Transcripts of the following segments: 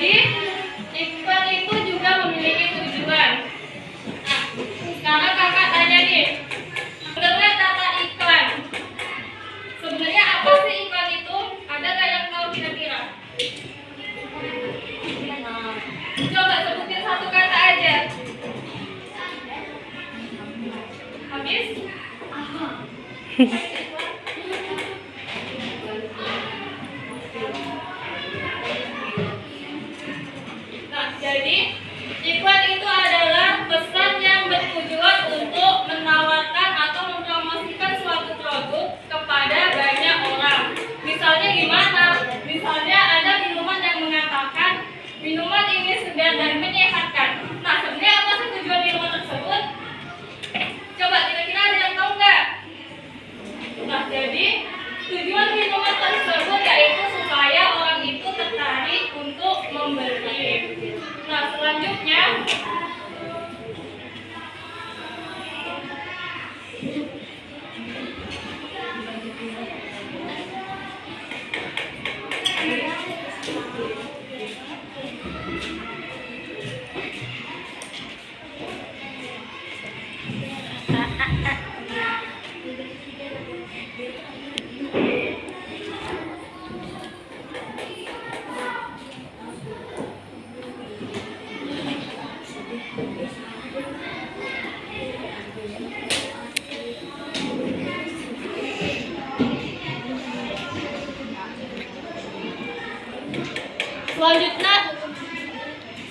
Jadi iklan itu juga memiliki tujuan. Nah, sekarang kakak tanya nih, mengenai kata iklan. Sebenarnya apa sih iklan itu? Ada nggak yang tahu kira-kira? Coba sebutin satu kata aja. Habis? Nah, jadi iklan itu adalah pesan yang bertujuan untuk menawarkan atau mempromosikan suatu produk kepada banyak orang. Misalnya gimana? Misalnya ada minuman yang mengatakan minuman ini segar dan menyehatkan. Nah, sebenarnya apa sih tujuan minuman tersebut? Coba kira-kira ada yang tahu nggak? Nah, jadi tujuan minuman tersebut yaitu supaya orang itu tertarik untuk membeli. Nah, selanjutnya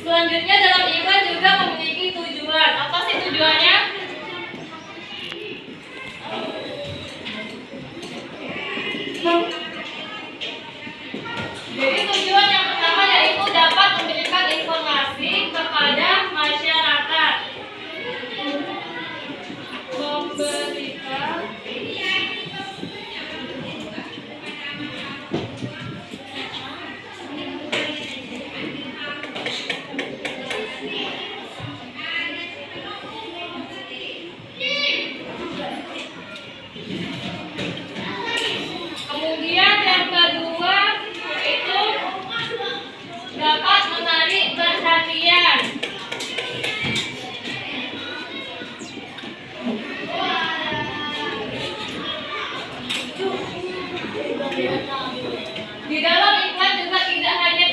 Selanjutnya dalam iklan juga memiliki tujuan. Apa sih tujuannya? Jadi tujuan yang pertama yaitu dapat memberikan informasi kepada masyarakat. Memberikan kemudian yang kedua itu dapat menarik perhatian. Di dalam iklan juga tidak hanya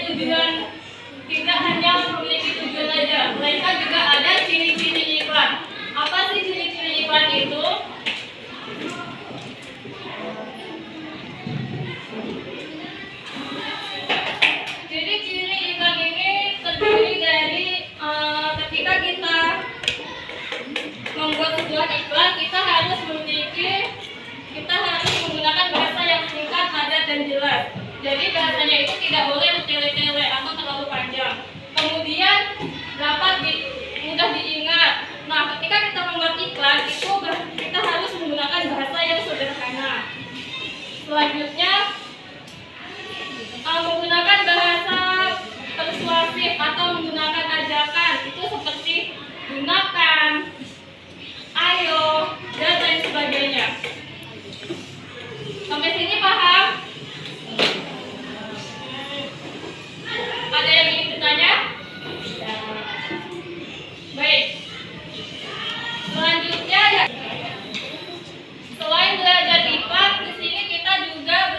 memiliki tujuan saja, melainkan juga ada ciri-ciri iklan. Apa sih ciri-ciri iklan itu? Jadi ciri iklan ini terdiri dari ketika kita membuat sebuah iklan, kita harus menggunakan bahasa yang singkat, padat, dan jelas. Jadi bahasanya itu tidak boleh bertele-tele atau terlalu panjang. Kemudian dapat mudah diingat. Nah, ketika kita membuat iklan itu kita harus menggunakan bahasa yang sederhana. Selanjutnya menggunakan bahasa persuasif atau menggunakan ajakan itu seperti gunakan, ayo, dan lain sebagainya. Sampai sini paham? Ada yang ingin bertanya? Baik. Selanjutnya, selain belajar IPA, di sini kita juga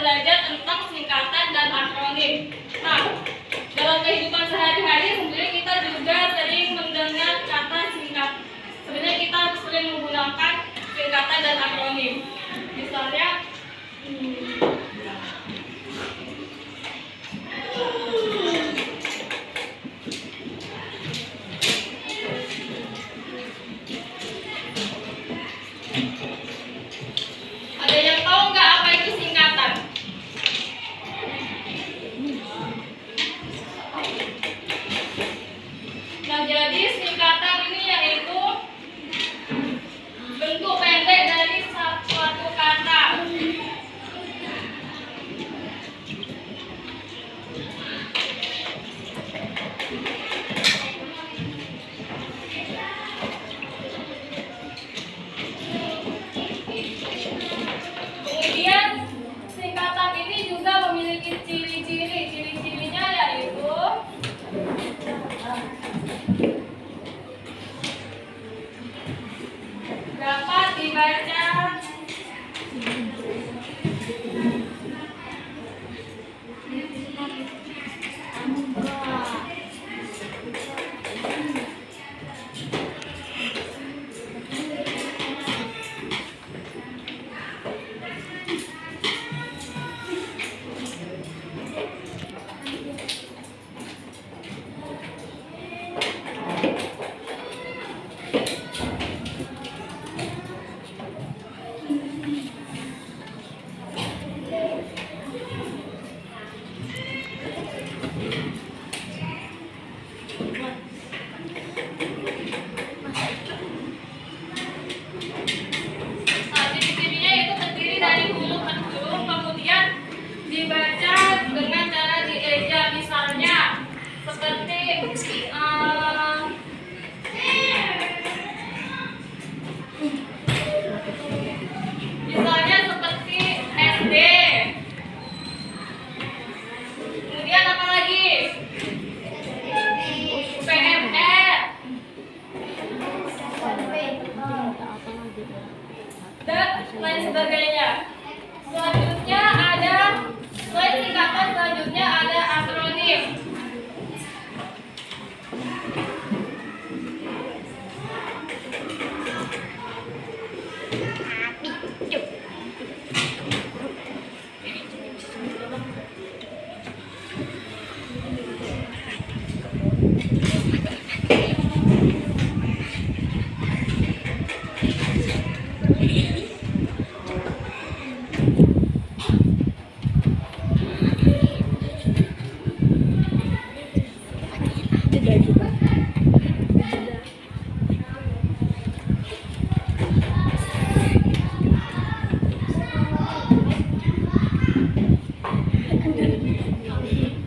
misalnya seperti SD. Kemudian apa lagi? PMR dan lain sebagainya. Selanjutnya ada selain singkatan, selanjutnya ada akronim.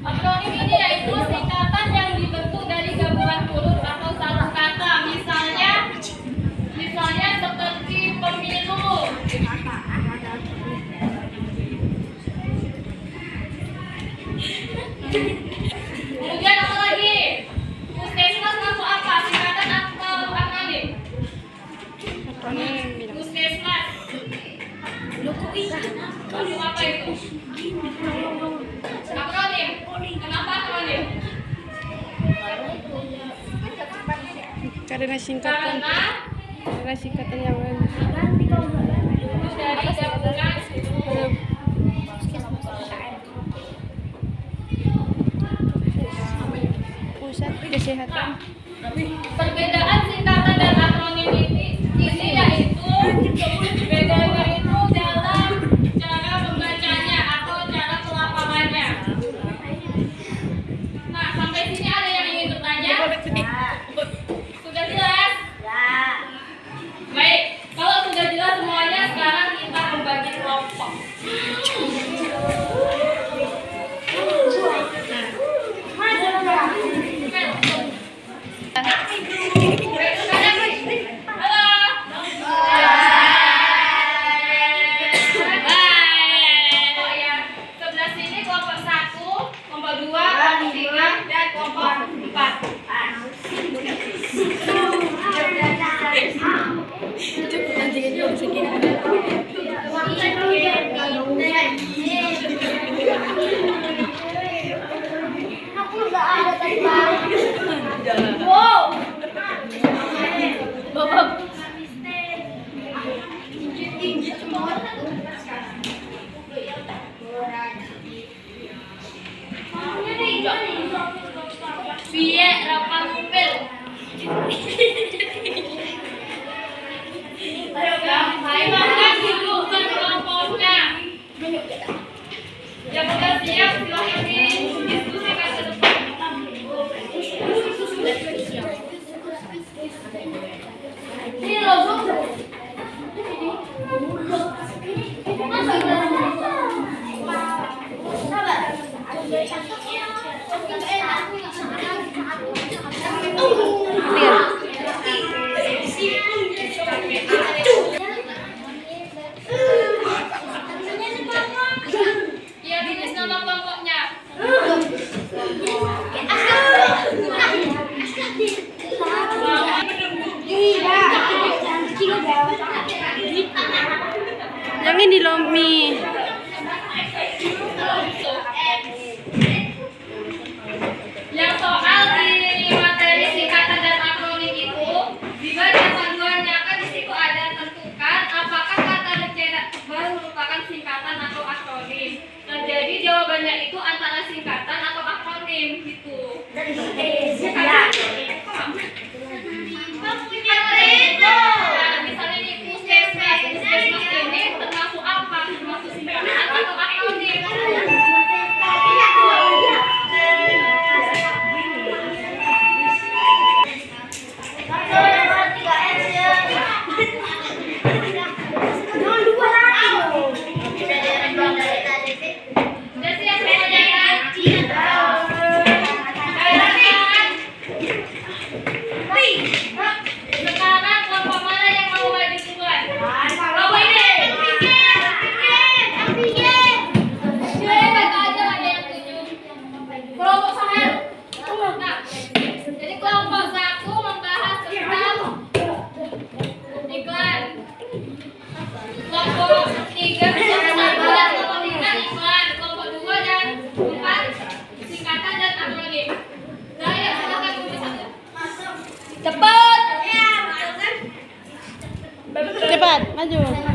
Akronim ini yaitu singkatan yang dibentuk dari gabungan huruf atau satu kata. Misalnya seperti pemilu. Kemudian apa lagi? Puskesmas masuk apa? Singkatan atau akronim? Puskesmas. Masuk apa itu? Akronim. Kenapa akronim? Karena singkatan yang lain. Dari gabungan Pusat kesehatan. perbedaan singkatan dan akronim ini yaitu bedanya itu dalam cara membacanya atau cara pelafalannya. Nah, sampai sini ada yang ingin bertanya? Sudah jelas? Baik, kalau sudah jelas semuanya, sekarang kita membagi kelompok. Sebelah sini kelompok 1, kelompok 2, kelompok 3, dan kelompok 4. Biye rapang kupil. Silakan dudukkan kelompoknya. Yang sudah siap silakan didiskusikan ke depan. Ini logo. Ya, tulis nama kelompoknya. Yang ini loh mie. Yang soal di materi singkatan dan akronim itu di bagian panduannya kan di situ ada tentukan apakah kata bercedak baru merupakan singkatan atau akronim. Nah, jadi jawabannya itu antara singkatan atau akronim gitu. Nah, misalnya ini puskesmas ini termasuk apa? Termasuk singkatan atau akronim? Udah siap semuanya ya? Maju.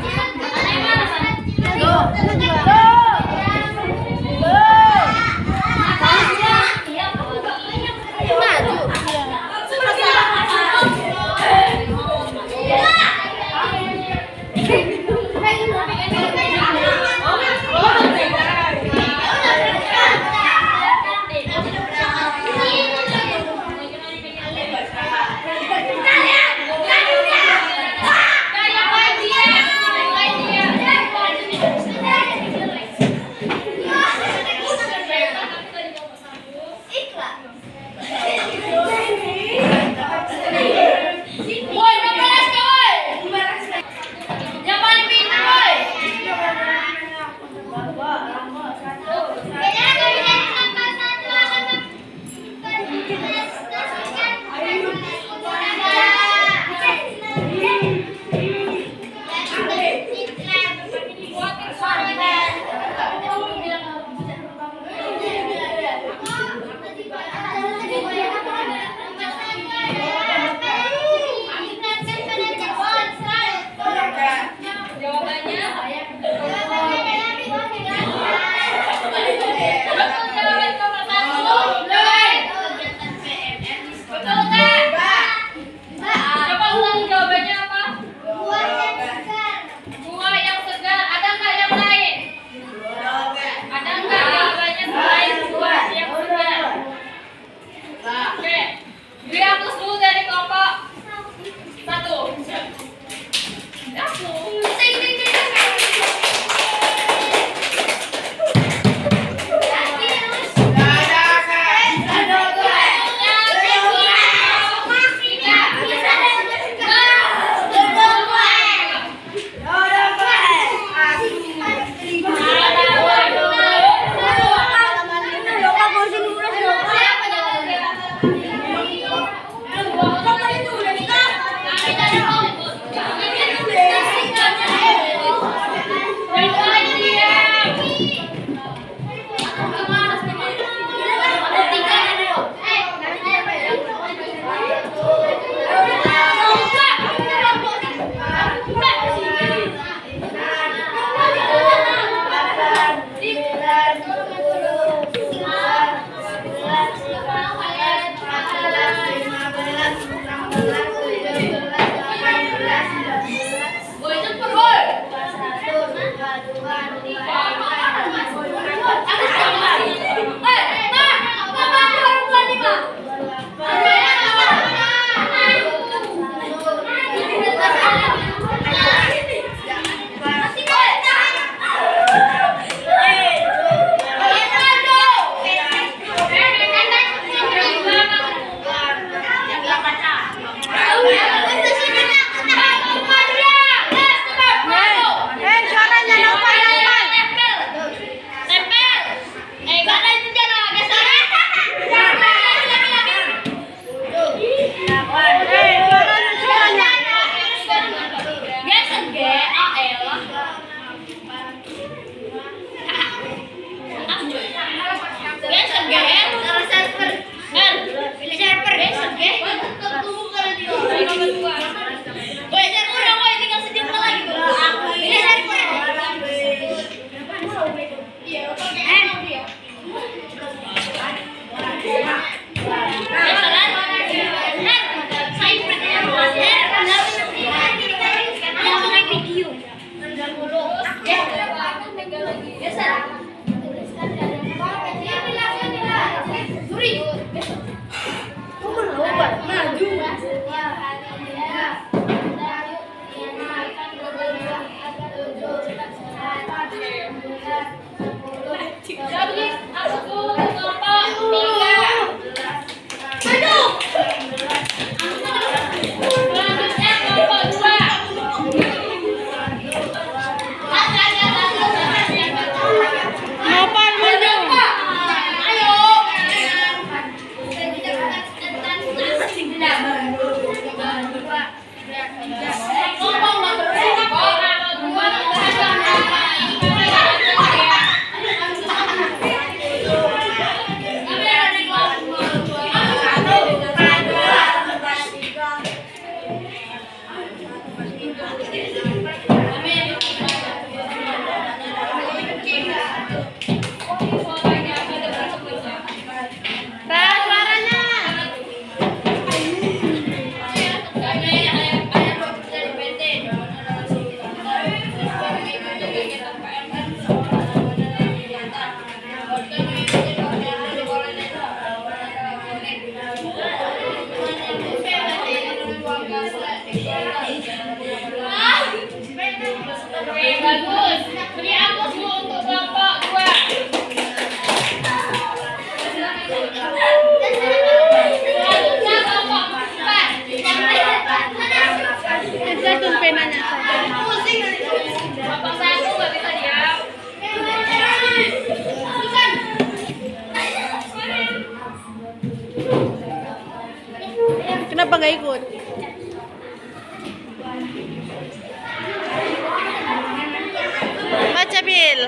gak ikut? Baca Bil.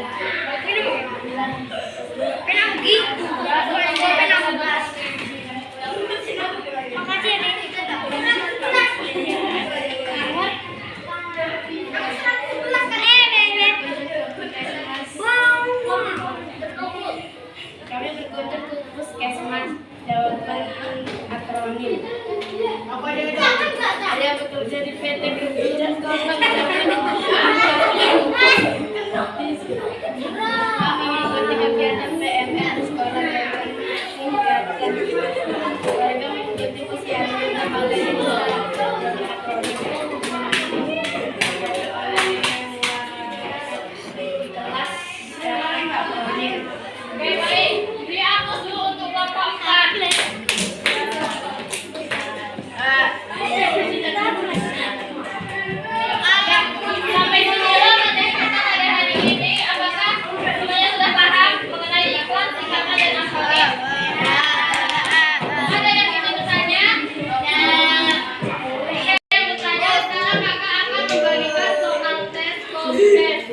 Kami berkunjung ke puskesmas jawaban akronim. Ada yang bekerja di PT Grup dan Korban kami mengikuti kegiatan PMR sekolah yang meningkatkan warga mengikuti posyandu lembaga kelas yang akronim. Oke, baik. Beri aku dulu untuk kelompok 4. Sampai dulu materi kita pada hari ini. Apakah semuanya sudah paham mengenai iklan, singkatan, dan akronim? Ada yang ingin bertanya? Ada yang bertanya? Sekarang kakak akan membagikan soal tes kontes.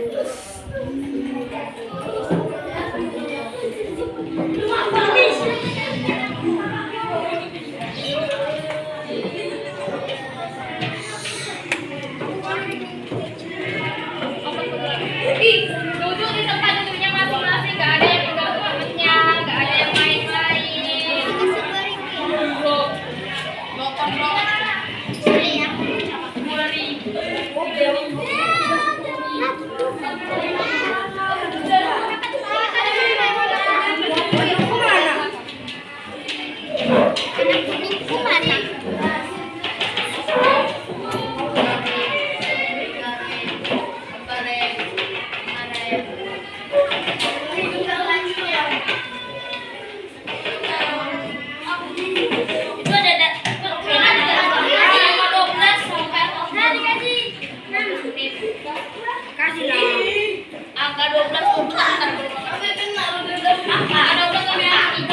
Duduk di tempat duduknya masing-masing, gak ada yang pegang HP-nya, gak ada yang main-main. Itu ada angka 12 sampai kasih lah. Angka 12 ada 12 sampai angka 3.